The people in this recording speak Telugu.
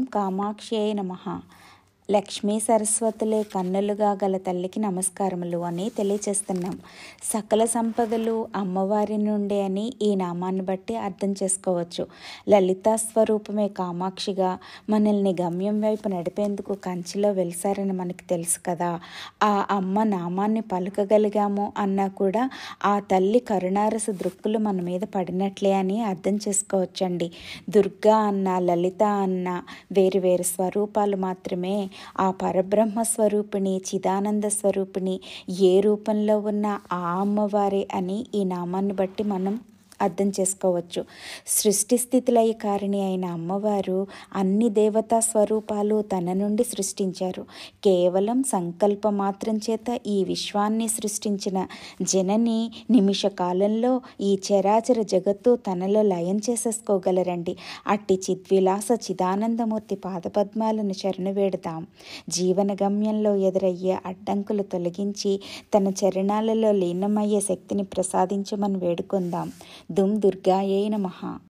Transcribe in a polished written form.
కామాక్ష్యై నమః. లక్ష్మీ సరస్వతులే కన్నులుగా గల తల్లికి నమస్కారములు అని తెలియచేస్తున్నాం. సకల సంపదలు అమ్మవారి నుండే అని ఈ నామాన్ని బట్టి అర్థం చేసుకోవచ్చు. లలితా స్వరూపమే కామాక్షిగా మనల్ని గమ్యం వైపు నడిపేందుకు కంచిలో వెలిసారని మనకి తెలుసు కదా. ఆ అమ్మ నామాన్ని పలకగలిగాము అన్నా కూడా ఆ తల్లి కరుణారస దృక్కులు మన మీద పడినట్లే అని అర్థం చేసుకోవచ్చండి. దుర్గా అన్న లలిత అన్న వేరు వేరు స్వరూపాలు మాత్రమే. ఆ పరబ్రహ్మ స్వరూపిణి చిదానంద స్వరూపిణి ఏ రూపంలో ఉన్న ఆ అమ్మవారే అని ఈ నామాన్ని బట్టి మనం అర్థం చేసుకోవచ్చు. సృష్టి స్థితిలయ కారిణి అయిన అమ్మవారు అన్ని దేవతా స్వరూపాలు తన నుండి సృష్టించారు. కేవలం సంకల్ప మాత్రం చేత ఈ విశ్వాన్ని సృష్టించిన జనని నిమిష కాలంలో ఈ చరాచర జగత్తు తనలో లయం చేసేసుకోగలరండి. అట్టి చిద్విలాస చిదానందమూర్తి పాదపద్మాలను శరణు వేడదాం. జీవన గమ్యంలో ఎదురయ్యే అడ్డంకులు తొలగించి తన చరణాలలో లీనమయ్యే శక్తిని ప్రసాదించమని వేడుకుందాం. దుమ్ దుర్గాయై నమః.